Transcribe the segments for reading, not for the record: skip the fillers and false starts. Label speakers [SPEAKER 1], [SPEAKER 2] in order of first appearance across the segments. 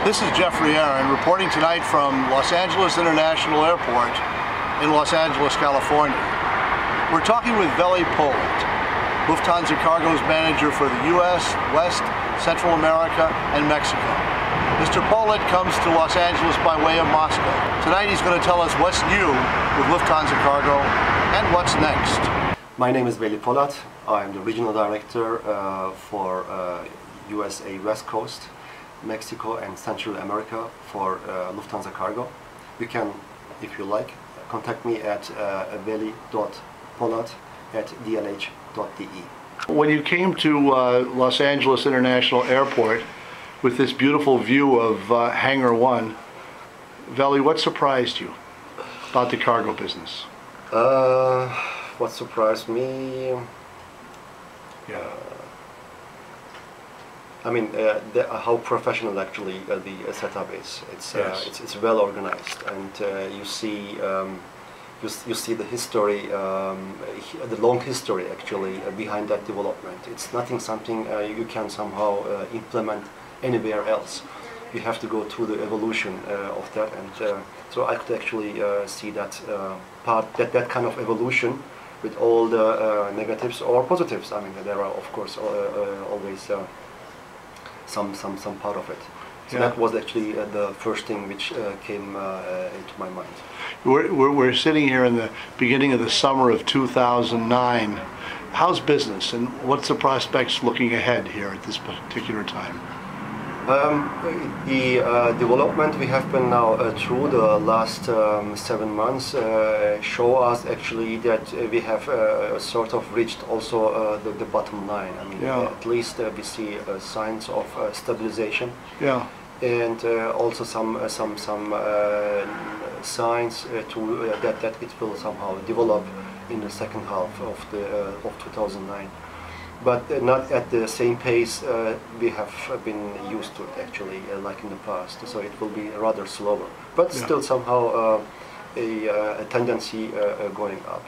[SPEAKER 1] This is Jeffrey Aaron reporting tonight from Los Angeles International Airport in Los Angeles, California. We're talking with Veli Polat, Lufthansa Cargo's manager for the U.S., West, Central America, and Mexico. Mr. Polat comes to Los Angeles by way of Moscow. Tonight he's going to tell us what's new with Lufthansa Cargo and what's next.
[SPEAKER 2] My name is Veli Polat. I'm the regional director for USA West Coast, Mexico and Central America for Lufthansa Cargo. You can, if you like, contact me at veli.polat@dlh.de.
[SPEAKER 1] When you came to Los Angeles International Airport with this beautiful view of Hangar 1, Veli, what surprised you about the cargo business?
[SPEAKER 2] What surprised me? I mean, how professional actually the setup is. It's well organized, and you see the history, the long history actually behind that development. It's something you can somehow implement anywhere else. You have to go through the evolution of that, and so I could actually see that that kind of evolution with all the negatives or positives. I mean, there are of course always some part of it. So that was actually the first thing which came into my mind.
[SPEAKER 1] We're sitting here in the beginning of the summer of 2009. How's business and what's the prospects looking ahead here at this particular time?
[SPEAKER 2] The development we have been now through the last 7 months show us actually that we have sort of reached also the bottom line. I mean, at least we see signs of stabilization. And also some signs that it will somehow develop in the second half of 2009. But not at the same pace we have been used to it actually, like in the past. So it will be rather slower, but still somehow a tendency going up.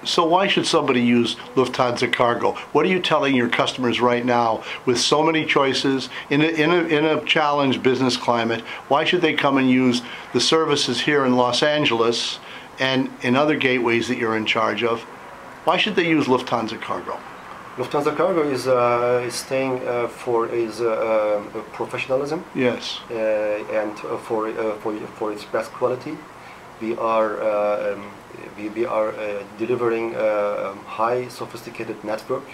[SPEAKER 1] So why should somebody use Lufthansa Cargo? What are you telling your customers right now with so many choices in a challenged business climate? Why should they come and use the services here in Los Angeles and in other gateways that you're in charge of? Why should they use Lufthansa Cargo?
[SPEAKER 2] Lufthansa Cargo is staying for its professionalism.
[SPEAKER 1] Yes.
[SPEAKER 2] And for its best quality. We are delivering high sophisticated network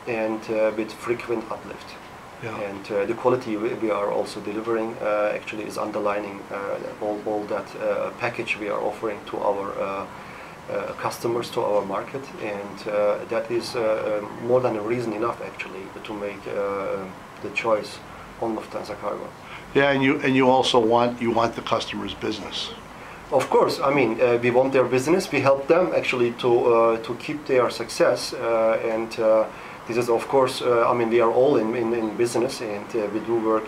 [SPEAKER 2] and with frequent uplift. And the quality we are also delivering actually is underlining all that package we are offering to our customers, to our market, and that is more than a reason enough actually to make the choice on Lufthansa Cargo.
[SPEAKER 1] Yeah, and you also want the customer's business.
[SPEAKER 2] Of course, I mean we want their business. We help them actually to keep their success, and this is of course. I mean we are all in business, and we do work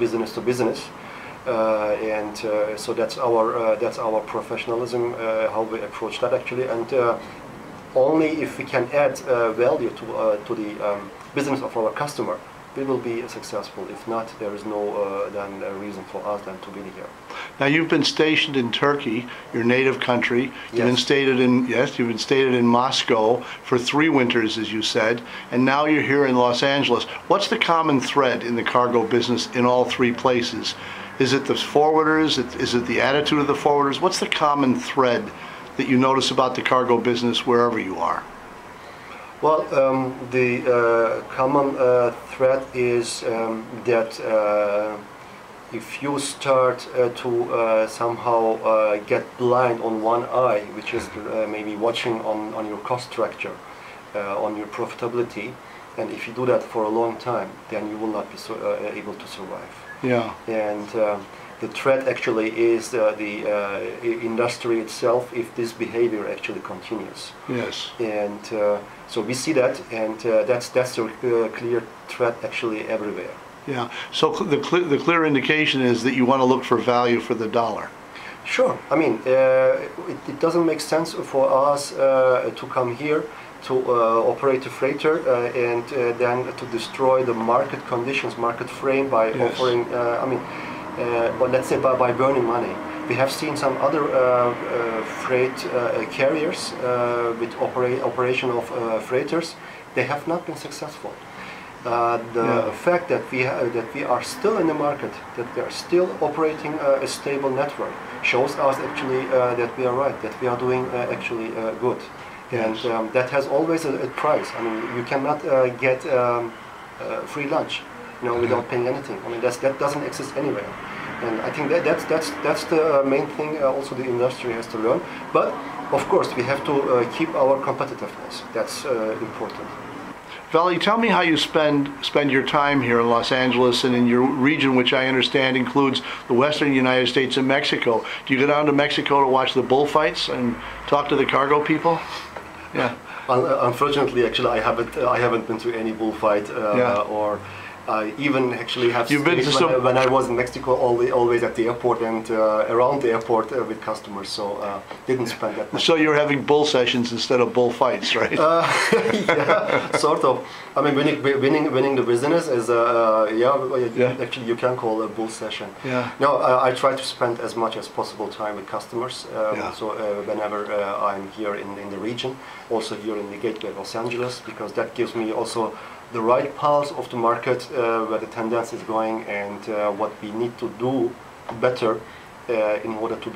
[SPEAKER 2] business to business. So that's our professionalism, how we approach that actually, and only if we can add value to the business of our customer, we will be successful. If not, there is no then reason for us then to be here.
[SPEAKER 1] Now you've been stationed in Turkey, your native country. You've been stationed in Moscow for 3 winters, as you said, and now you're here in Los Angeles. What's the common thread in the cargo business in all 3 places? Is it the forwarders? Is it the attitude of the forwarders? What's the common thread that you notice about the cargo business wherever you are?
[SPEAKER 2] Well, the common thread is that if you start to somehow get blind on one eye, which is maybe watching on your cost structure, on your profitability, and if you do that for a long time, then you will not be able to survive. And the threat actually is the industry itself if this behavior actually continues. And so we see that, and that's a clear threat actually everywhere.
[SPEAKER 1] So the clear indication is that you want to look for value for the dollar.
[SPEAKER 2] Sure. I mean, it doesn't make sense for us to come here to operate a freighter and then to destroy the market conditions, market frame by offering. I mean, but let's say by burning money. We have seen some other freight carriers with operation of freighters. They have not been successful. The fact that we are still in the market, that we are still operating a stable network, shows us actually that we are right, that we are doing actually good. And that has always a price. I mean, you cannot get free lunch, without paying anything. I mean, that doesn't exist anywhere. And I think that's the main thing also the industry has to learn. But of course, we have to keep our competitiveness. That's important.
[SPEAKER 1] Veli, tell me how you spend your time here in Los Angeles and in your region, which I understand includes the western United States and Mexico. Do you go down to Mexico to watch the bullfights and talk to the cargo people? Yeah.
[SPEAKER 2] Unfortunately, actually, I haven't been to any bullfight or. I even actually have when I was in Mexico, always at the airport and around the airport with customers, so didn't spend that much.
[SPEAKER 1] So you're having bull sessions instead of bullfights, right?
[SPEAKER 2] Yeah, sort of. I mean, winning the business is actually you can call a bull session.
[SPEAKER 1] Yeah.
[SPEAKER 2] No, I try to spend as much as possible time with customers. So whenever I'm here in the region, also here in the gateway of Los Angeles, because that gives me also the right pulse of the market, where the tendency is going, and what we need to do better in order to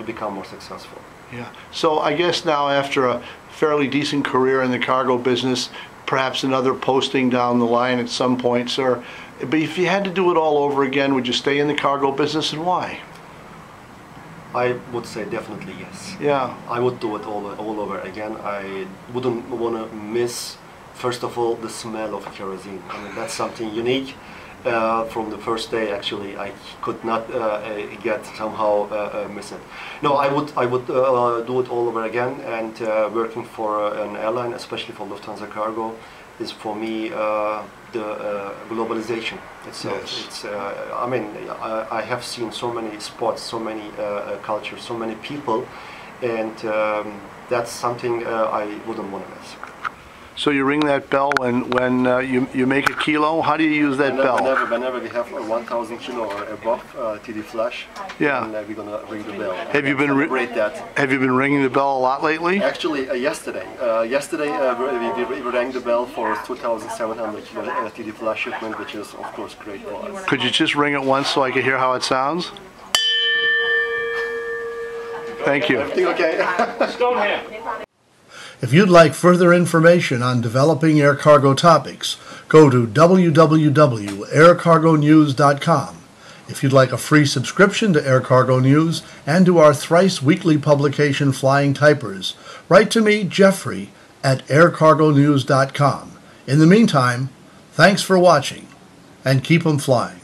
[SPEAKER 2] become more successful.
[SPEAKER 1] Yeah. So I guess now, after a fairly decent career in the cargo business, perhaps another posting down the line at some point, sir. But if you had to do it all over again, would you stay in the cargo business, and why?
[SPEAKER 2] I would say definitely yes.
[SPEAKER 1] Yeah.
[SPEAKER 2] I would do it all over again. I wouldn't want to miss. First of all, the smell of kerosene. I mean, that's something unique. From the first day, actually, I could not get somehow miss it. No, I would do it all over again. And working for an airline, especially for Lufthansa Cargo, is for me the globalization itself.
[SPEAKER 1] Yes.
[SPEAKER 2] It's I mean, I have seen so many spots, so many cultures, so many people, and that's something I wouldn't want to miss.
[SPEAKER 1] So you ring that bell when you make a kilo? How do you use that bell?
[SPEAKER 2] Whenever we have 1,000 kilo or above TD flash, and we're gonna ring the bell.
[SPEAKER 1] Have you been ringing the bell a lot lately?
[SPEAKER 2] Actually, yesterday we rang the bell for 2,700 kilo TD flash shipment, which is of course great for us.
[SPEAKER 1] Could you just ring it once so I could hear how it sounds? Thank you.
[SPEAKER 2] Everything okay?
[SPEAKER 1] If you'd like further information on developing air cargo topics, go to www.aircargonews.com. If you'd like a free subscription to Air Cargo News and to our thrice weekly publication Flying Typers, write to me, Jeffrey, at aircargonews.com. In the meantime, thanks for watching, and keep 'em flying.